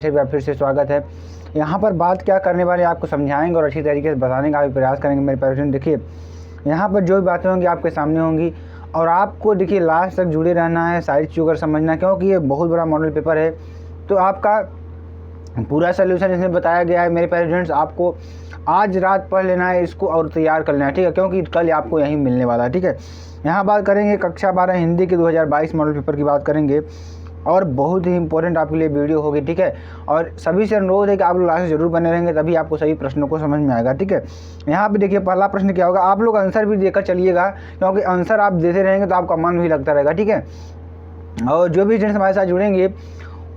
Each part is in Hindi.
फिर से स्वागत है। यहाँ पर बात क्या करने वाले आपको समझाएंगे और अच्छी तरीके से बताने का भी प्रयास करेंगे मेरे प्यारे। देखिए यहाँ पर जो भी बातें होंगी आपके सामने होंगी और आपको देखिए लास्ट तक जुड़े रहना है, सारी चीज़ों का समझना, क्योंकि ये बहुत बड़ा मॉडल पेपर है। तो आपका पूरा सोल्यूशन इसमें बताया गया है मेरे पेरेंट्स। आपको आज रात पढ़ लेना है इसको और तैयार कर लेना है, ठीक है, क्योंकि कल आपको यहीं मिलने वाला है, ठीक है। यहाँ बात करेंगे कक्षा 12 हिंदी के 2022 मॉडल पेपर की बात करेंगे और बहुत ही इंपॉर्टेंट आपके लिए वीडियो होगी, ठीक है। और सभी से अनुरोध है कि आप लोग लास्ट जरूर बने रहेंगे, तभी आपको सभी प्रश्नों को समझ में आएगा, ठीक है। यहाँ पे देखिए पहला प्रश्न क्या होगा, आप लोग आंसर भी देकर चलिएगा, क्योंकि आंसर आप देते रहेंगे तो आपका मन भी लगता रहेगा, ठीक है। और जो भी स्टूडेंट्स हमारे साथ जुड़ेंगे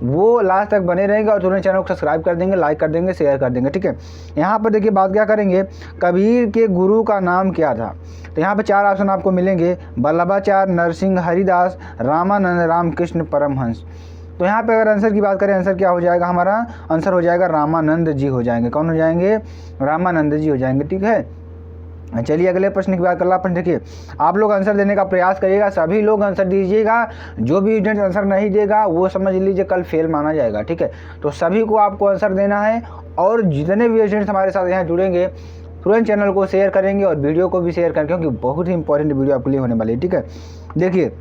वो लास्ट तक बने रहेंगे और तुरंत चैनल को सब्सक्राइब कर देंगे, लाइक कर देंगे, शेयर कर देंगे, ठीक है। यहाँ पर देखिए बात क्या करेंगे, कबीर के गुरु का नाम क्या था। तो यहाँ पर 4 ऑप्शन आपको मिलेंगे, वल्लभाचार्य, नरसिंह हरिदास, रामानंद, रामकृष्ण परमहंस। तो यहाँ पे अगर आंसर की बात करें, आंसर क्या हो जाएगा, हमारा आंसर हो जाएगा रामानंद जी हो जाएंगे। कौन हो जाएंगे, रामानंद जी हो जाएंगे, ठीक है। चलिए अगले प्रश्न की बात कर ला। प्रश्न देखिए, आप लोग आंसर देने का प्रयास करिएगा, सभी लोग आंसर दीजिएगा। जो भी स्टूडेंट आंसर नहीं देगा वो समझ लीजिए कल फेल माना जाएगा, ठीक है। तो सभी को आपको आंसर देना है और जितने भी स्टूडेंट्स हमारे साथ यहाँ जुड़ेंगे तुरंत चैनल को शेयर करेंगे और वीडियो को भी शेयर करें, क्योंकि बहुत ही इंपॉर्टेंट वीडियो आपके लिए होने वाली है, ठीक है। देखिए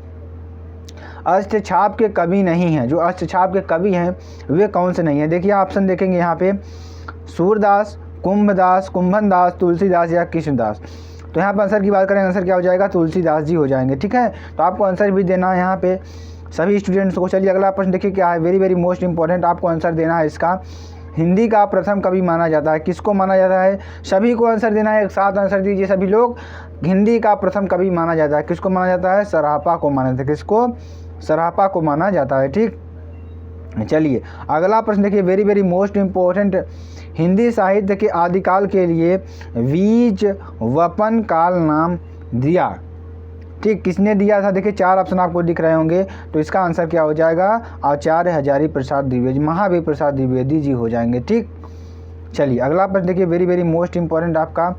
अष्टछाप के कवि नहीं हैं, जो अष्टछाप के कवि हैं वे कौन से नहीं हैं। देखिए ऑप्शन देखेंगे यहाँ पे, सूरदास, कुंभदास, कुंभनदास, तुलसीदास या कृष्णदास। तो यहाँ पर आंसर की बात करें, आंसर क्या हो जाएगा, तुलसीदास जी हो जाएंगे, ठीक है। तो आपको आंसर भी देना है यहाँ पे सभी स्टूडेंट्स को। चलिए अगला प्रश्न देखिए क्या है, वेरी वेरी मोस्ट इंपॉर्टेंट, आपको आंसर देना है इसका। हिंदी का प्रथम कवि माना जाता है, किसको माना जाता है, सभी को आंसर देना है, एक साथ आंसर दीजिए सभी लोग। हिंदी का प्रथम कवि माना जाता है, किसको माना जाता है, सरापा को माना जाता है, किसको, सरापा को माना जाता है, ठीक। चलिए अगला प्रश्न देखिए, very very most important, Hindi साहित्य के आदिकाल के लिए बीज वपन काल नाम दिया, ठीक, किसने दिया था। देखिए 4 ऑप्शन आपको दिख रहे होंगे, तो इसका आंसर क्या हो जाएगा, आचार्य हजारी प्रसाद द्विवेदी, महावीर प्रसाद द्विवेदी जी हो जाएंगे, ठीक। चलिए अगला प्रश्न देखिए, वेरी वेरी मोस्ट इंपॉर्टेंट, आपका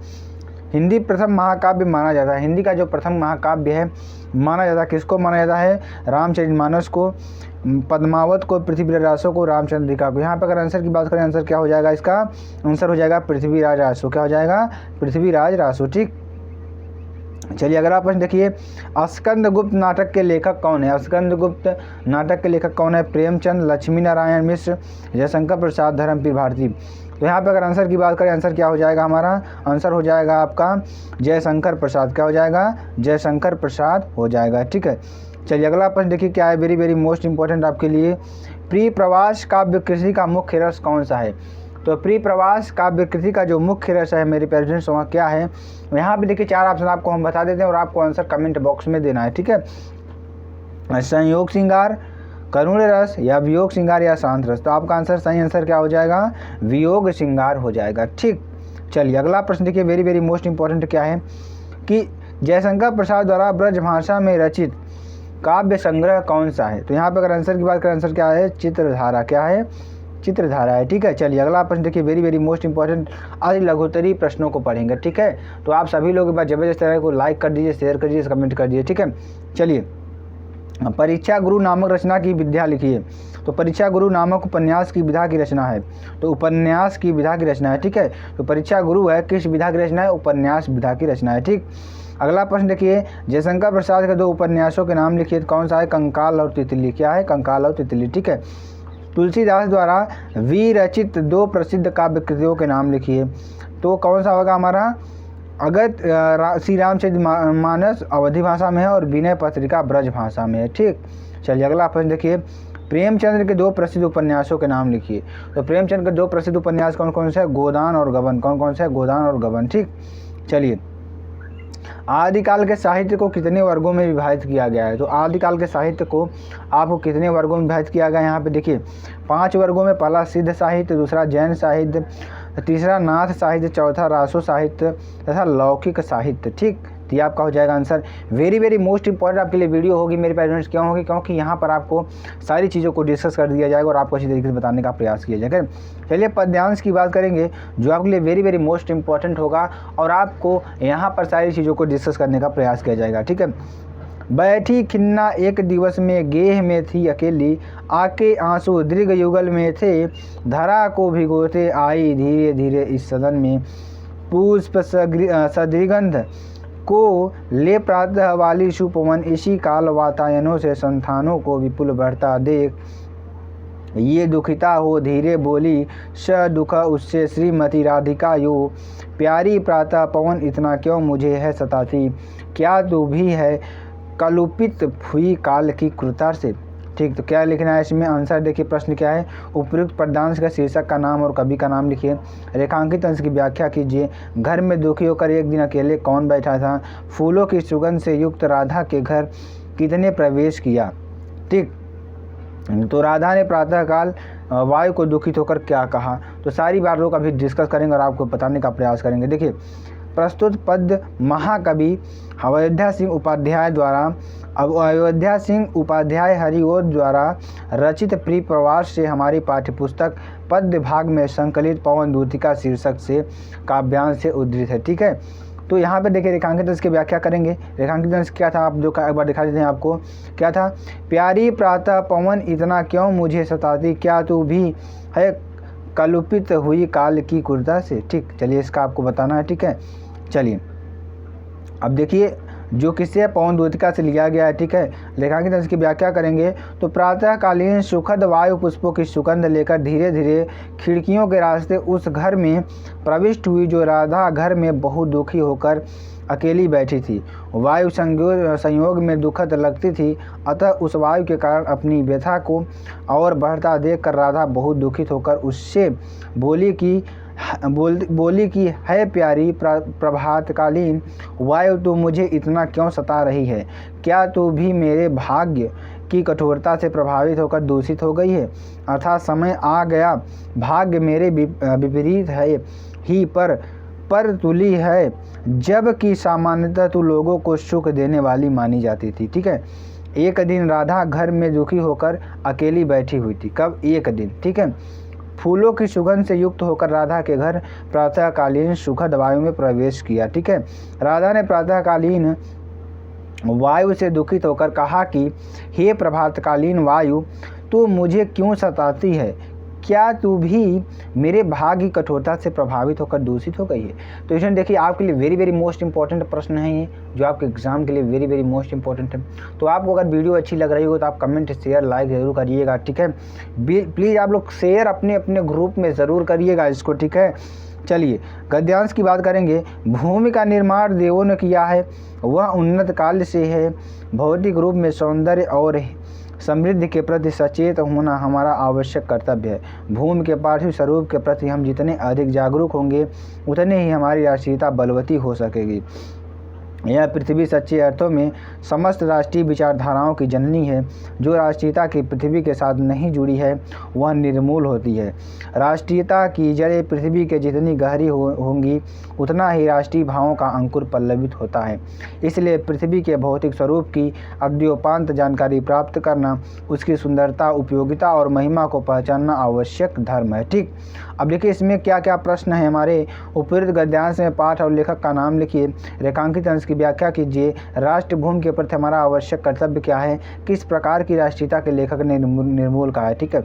हिंदी प्रथम महाकाव्य माना जाता है, हिंदी का जो प्रथम महाकाव्य है माना जाता है, किसको माना जाता है, रामचरितमानस को, पद्मावत को, पृथ्वीराज रासो को, रामचंद्रिका को। यहाँ पर अगर आंसर की बात करें, आंसर क्या हो जाएगा, इसका आंसर हो जाएगा पृथ्वीराज रासो, क्या हो जाएगा, पृथ्वीराज रासो, ठीक। चलिए अगर आप प्रश्न देखिए, स्कंदगुप्त नाटक के लेखक कौन है, स्कंदगुप्त नाटक के लेखक कौन है, प्रेमचंद, लक्ष्मी नारायण मिश्र, जयशंकर प्रसाद, धर्मवीर भारती। तो यहाँ पे अगर आंसर की बात करें, आंसर क्या हो जाएगा, हमारा आंसर हो जाएगा आपका जयशंकर प्रसाद, क्या हो जाएगा, जयशंकर प्रसाद हो जाएगा, ठीक है। चलिए अगला प्रश्न देखिए क्या है, वेरी वेरी मोस्ट इंपॉर्टेंट आपके लिए, प्रिय प्रवास काव्य कृति का मुख्य रस कौन सा है। तो प्रिय प्रवास काव्य कृति का जो मुख्य रस है मेरे पेरेंट्स वहाँ क्या है, यहाँ पे देखिए 4 ऑप्शन आपको हम बता देते हैं और आपको आंसर कमेंट बॉक्स में देना है, ठीक है। संयोग श्रृंगार, करुण रस या वियोग श्रृंगार या शांत रस। तो आपका आंसर, सही आंसर क्या हो जाएगा, वियोग श्रृंगार हो जाएगा, ठीक। चलिए अगला प्रश्न देखिए, वेरी वेरी मोस्ट इंपॉर्टेंट क्या है कि जयशंकर प्रसाद द्वारा ब्रजभाषा में रचित काव्य संग्रह कौन सा है। तो यहाँ पे अगर आंसर की बात करें, आंसर क्या है, चित्रधारा, क्या है, चित्रधारा है, ठीक है। चलिए अगला प्रश्न देखिए, वेरी वेरी मोस्ट इंपॉर्टेंट, आज लघुत्तरी प्रश्नों को पढ़ेंगे, ठीक है। तो आप सभी लोग एक बार जबरदस्त तरह को लाइक कर दीजिए, शेयर कर दीजिए, कमेंट कर दीजिए, ठीक है। चलिए परीक्षा गुरु नामक रचना की विधा लिखिए। तो परीक्षा गुरु नामक उपन्यास की विधा की रचना है, तो उपन्यास की विधा की रचना है, ठीक है। तो परीक्षा गुरु है, किस विधा की रचना है, उपन्यास विधा की रचना है, ठीक। अगला प्रश्न देखिए, जयशंकर प्रसाद के 2 उपन्यासों के नाम लिखिए, कौन सा है, कंकाल और तितली, क्या है, कंकाल और तितली, ठीक है। तुलसीदास द्वारा विरचित 2 प्रसिद्ध काव्य कृतियों के नाम लिखिए। तो कौन सा होगा हमारा, अगत श्री रामचरितमानस अवधी भाषा में है और विनय पत्रिका ब्रज भाषा में है, ठीक। चलिए अगला प्रश्न देखिए, प्रेमचंद्र के 2 प्रसिद्ध उपन्यासों के नाम लिखिए। तो प्रेमचंद्र के 2 प्रसिद्ध उपन्यास कौन कौन से हैं, गोदान और गबन, कौन कौन से हैं, गोदान और गबन, ठीक। चलिए आदिकाल के साहित्य को कितने वर्गों में विभाजित किया गया है। तो आदिकाल के साहित्य को आपको कितने वर्गों में विभाजित किया गया है, यहाँ पे देखिए 5 वर्गों में, पहला सिद्ध साहित्य, दूसरा जैन साहित्य, तीसरा नाथ साहित्य, चौथा रासो साहित्य तथा लौकिक साहित्य, ठीक। तो ये आपका हो जाएगा answer. Very very most important आपके लिए वीडियो होगी मेरे पेरेंट्स, क्यों होगी, क्योंकि यहाँ पर आपको सारी चीज़ों को डिस्कस कर दिया जाएगा और आपको अच्छी तरीके से बताने का प्रयास किया जाएगा। चलिए पद्यांश की बात करेंगे, जो आपके लिए वेरी वेरी मोस्ट इंपॉर्टेंट होगा और आपको यहाँ पर सारी चीज़ों को डिस्कस करने का प्रयास किया जाएगा, ठीक है। बैठी खिन्ना एक दिवस में गेह में थी अकेली, आके आंसू दीर्घ युगल में थे, धरा को भिगोते आई धीरे धीरे इस सदन में, पुष्प सदृगंध को ले प्रातः वाली सुपवन, इसी काल वातायनों से संतानों को विपुल बढ़ता देख ये दुखिता हो धीरे बोली, स दुख उससे श्रीमती राधिका यो, प्यारी प्रातः पवन इतना क्यों मुझे है सताती, क्या तू भी है कलुपित हुई काल की कृता से। ठीक, तो क्या लिखना है इसमें आंसर देखिए। प्रश्न क्या है, उपयुक्त पद्यांश का शीर्षक का नाम और कवि का नाम लिखिए। रेखांकित अंश की व्याख्या कीजिए। घर में दुखी होकर एक दिन अकेले कौन बैठा था, फूलों की सुगंध से युक्त राधा के घर कितने प्रवेश किया। ठीक, तो राधा ने प्रातःकाल वायु को दुखित होकर क्या कहा, तो सारी बातों का भी डिस्कस करेंगे और आपको बताने का प्रयास करेंगे। देखिए, प्रस्तुत पद महाकवि अयोध्या सिंह उपाध्याय हरिओद द्वारा रचित प्रिय प्रवास से हमारी पाठ्यपुस्तक पद्य भाग में संकलित पवन दूतिका शीर्षक से काव्यांश से उद्धृत है। ठीक है, तो यहाँ पे देखिए रेखांकित अंश की व्याख्या करेंगे। रेखांकित अंश क्या था, आप जो एक बार दिखा देते हैं आपको। क्या था, प्यारी प्रातः पवन इतना क्यों मुझे सताती, क्या तू भी है कलुपित हुई काल की कुर्ता से। ठीक, चलिए इसका आपको बताना है। ठीक है, चलिए अब देखिए जो किससे पवन दूतिका से लिया गया है। ठीक है, रेखांकित अंश की व्याख्या करेंगे तो प्रातःकालीन सुखद वायु पुष्पों की सुगंध लेकर धीरे धीरे खिड़कियों के रास्ते उस घर में प्रविष्ट हुई, जो राधा घर में बहुत दुखी होकर अकेली बैठी थी। वायु संयोग में दुखद लगती थी, अतः उस वायु के कारण अपनी व्यथा को और बढ़ता देखकर राधा बहुत दुखित होकर उससे बोली कि है प्यारी प्रभातकालीन वायु, तू मुझे इतना क्यों सता रही है, क्या तू भी मेरे भाग्य की कठोरता से प्रभावित होकर दूषित हो गई है। अर्थात समय आ गया, भाग्य मेरे विपरीत है ही पर तुली है, जबकि सामान्यतः तू लोगों को सुख देने वाली मानी जाती थी। ठीक है, एक दिन राधा घर में दुखी होकर अकेली बैठी हुई थी। कब, एक दिन। ठीक है, फूलों की सुगंध से युक्त होकर राधा के घर प्रातःकालीन सुखद वायु में प्रवेश किया। ठीक है, राधा ने प्रातःकालीन वायु से दुखित होकर कहा कि हे प्रभातकालीन वायु, तू मुझे क्यों सताती है, क्या तू भी मेरे भाग्य की कठोरता से प्रभावित होकर दूषित हो गई है। तो इसमें देखिए आपके लिए वेरी वेरी मोस्ट इंपॉर्टेंट प्रश्न है ये, जो आपके एग्जाम के लिए वेरी वेरी मोस्ट इंपॉर्टेंट है। तो आपको अगर वीडियो अच्छी लग रही हो तो आप कमेंट शेयर लाइक ज़रूर करिएगा। ठीक है, प्लीज़ आप लोग शेयर अपने अपने ग्रुप में ज़रूर करिएगा इसको। ठीक है, चलिए गद्यांश की बात करेंगे। भूमि का निर्माण देवों ने किया है, वह उन्नत काल से है, भौतिक रूप में सौंदर्य और समृद्धि के प्रति सचेत होना हमारा आवश्यक कर्तव्य है। भूमि के पार्थिव स्वरूप के प्रति हम जितने अधिक जागरूक होंगे उतने ही हमारी राष्ट्रीयता बलवती हो सकेगी। यह पृथ्वी सच्चे अर्थों में समस्त राष्ट्रीय विचारधाराओं की जननी है। जो राष्ट्रीयता की पृथ्वी के साथ नहीं जुड़ी है वह निर्मूल होती है। राष्ट्रीयता की जड़ें पृथ्वी के जितनी गहरी होंगी उतना ही राष्ट्रीय भावों का अंकुर पल्लवित होता है। इसलिए पृथ्वी के भौतिक स्वरूप की अद्योपांत जानकारी प्राप्त करना, उसकी सुंदरता, उपयोगिता और महिमा को पहचानना आवश्यक धर्म है। ठीक, अब देखिए इसमें क्या क्या प्रश्न है हमारे। उपयुक्त गद्यांश में पाठ और लेखक का नाम लिखिए। रेखांकित अंश की व्याख्या कीजिए। राष्ट्र भूमि के प्रति हमारा आवश्यक कर्तव्य क्या है, किस प्रकार की राष्ट्रीयता के लेखक ने निर्मूल कहा है। ठीक है,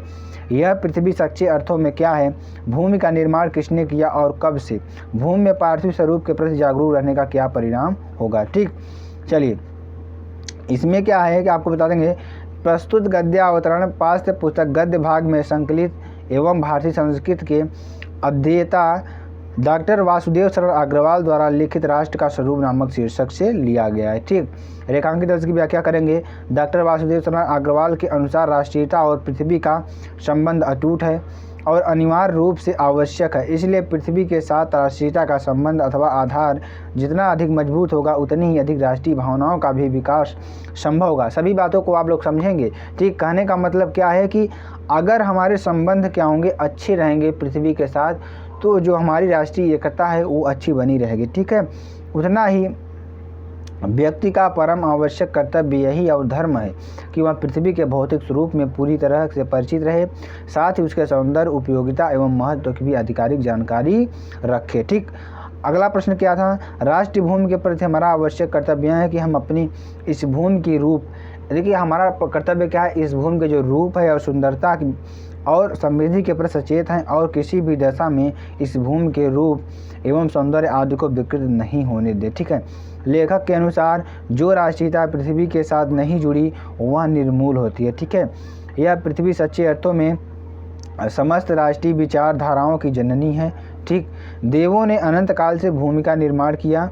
यह पृथ्वी सच्चे अर्थों में क्या है, भूमि का निर्माण किसने किया और कब से, भूमि में पार्थिव स्वरूप के प्रति जागरूक रहने का क्या परिणाम होगा। ठीक, चलिए इसमें क्या है कि आपको बता देंगे। प्रस्तुत गद्य अवतरण पाठ्य पुस्तक गद्य भाग में संकलित एवं भारतीय संस्कृत के अध्येता डॉक्टर वासुदेव शरण अग्रवाल द्वारा लिखित राष्ट्र का स्वरूप नामक शीर्षक से लिया गया है। ठीक, रेखांकित अंश की व्याख्या करेंगे। डॉक्टर वासुदेव शरण अग्रवाल के अनुसार राष्ट्रीयता और पृथ्वी का संबंध अटूट है और अनिवार्य रूप से आवश्यक है। इसलिए पृथ्वी के साथ राष्ट्रीयता का संबंध अथवा आधार जितना अधिक मजबूत होगा उतनी ही अधिक राष्ट्रीय भावनाओं का भी विकास संभव होगा। सभी बातों को आप लोग समझेंगे। ठीक, कहने का मतलब क्या है कि अगर हमारे संबंध क्या होंगे, अच्छे रहेंगे पृथ्वी के साथ, तो जो हमारी राष्ट्रीय एकता है वो अच्छी बनी रहेगी। ठीक है, उतना ही व्यक्ति का परम आवश्यक कर्तव्य यही और धर्म है कि वह पृथ्वी के भौतिक स्वरूप में पूरी तरह से परिचित रहे, साथ ही उसके सौंदर्य, उपयोगिता एवं महत्व की भी आधिकारिक जानकारी रखे। ठीक, अगला प्रश्न क्या था, राष्ट्रीय भूमि के प्रति हमारा आवश्यक कर्तव्य है कि हम अपनी इस भूमि की रूप, देखिए हमारा कर्तव्य क्या है, इस भूमि के जो रूप है और सुंदरता की और समृद्धि के प्रति सचेत हैं और किसी भी दशा में इस भूमि के रूप एवं सौंदर्य आदि को विकृत नहीं होने दे। ठीक है, लेखक के अनुसार जो राष्ट्रीयता पृथ्वी के साथ नहीं जुड़ी वह निर्मूल होती है। ठीक है, यह पृथ्वी सच्चे अर्थों में समस्त राष्ट्रीय विचारधाराओं की जननी है। ठीक, देवों ने अनंत काल से भूमि का निर्माण किया।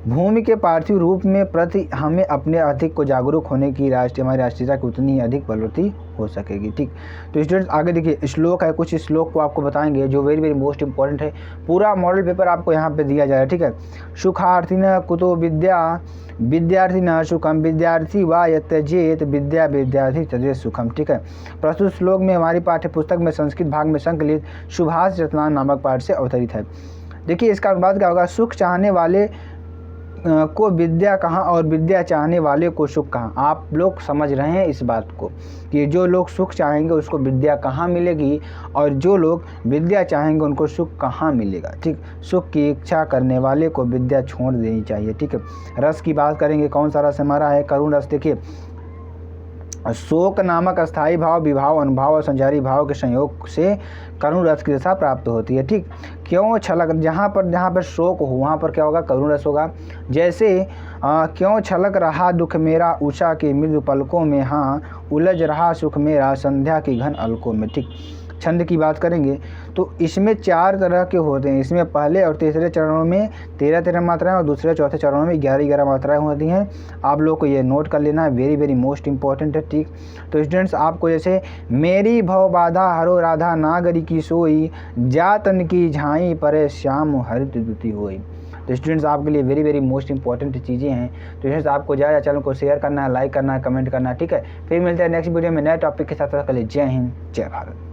भूमि के पार्थिव रूप में प्रति हमें अपने अधिक को जागरूक होने की हमारी राष्ट्रीयता की उतनी अधिक बलवती हो सकेगी। ठीक, तो स्टूडेंट्स आगे देखिए श्लोक है, कुछ श्लोक को आपको बताएंगे जो वेरी वेरी मोस्ट इंपॉर्टेंट है। पूरा मॉडल पेपर आपको यहाँ पे दिया जाए। ठीक है, सुखार्थिन कुतो विद्या विद्यार्थी न सुखम विद्यार्थी वा यत्यजेत विद्या विद्यार्थी तजेत सुखम। ठीक है, प्रस्तुत श्लोक में हमारी पाठ्य पुस्तक में संस्कृत भाग में संकलित सुभाष रत्नान नामक पाठ से अवतरित है। देखिए इसका अनुवाद क्या होगा, सुख चाहने वाले को विद्या कहाँ और विद्या चाहने वाले को सुख कहाँ। आप लोग समझ रहे हैं इस बात को कि जो लोग सुख चाहेंगे उसको विद्या कहाँ मिलेगी और जो लोग विद्या चाहेंगे उनको सुख कहाँ मिलेगा। ठीक, सुख की इच्छा करने वाले को विद्या छोड़ देनी चाहिए। ठीक है, रस की बात करेंगे, कौन सा रस हमारा है, करुण रस। देखिए शोक नामक अस्थायी भाव, विभाव, अनुभाव और संचारी भाव के संयोग से करुण रस की दशा प्राप्त होती है। ठीक, क्यों छलक, जहाँ पर शोक हो वहाँ पर क्या होगा, करुण रस होगा। जैसे क्यों छलक रहा दुख मेरा उषा के मृदु पलकों में, हाँ उलझ रहा सुख मेरा संध्या की घन अलकों में। ठीक, छंद की बात करेंगे तो इसमें 4 तरह के होते हैं। इसमें पहले और तीसरे चरणों में 13-13 मात्राएं और दूसरे चौथे चरणों में 11-11 मात्राएं होती हैं। आप लोग को ये नोट कर लेना है, वेरी वेरी मोस्ट इंपॉर्टेंट है। ठीक, तो स्टूडेंट्स आपको जैसे मेरी भव बाधा हरो राधा नागरी की सोई जातन की झाई परे श्याम हरित दुति होई। तो स्टूडेंट्स आपके लिए वेरी वेरी मोस्ट इंपॉर्टेंट चीज़ें हैं। तो स्टूडेंट्स आपको ज़्यादा चैनल को शेयर करना है, लाइक करना है, कमेंट करना है। ठीक है, फिर मिलते हैं नेक्स्ट वीडियो में नए टॉपिक के साथ। जय हिंद, जय भारत।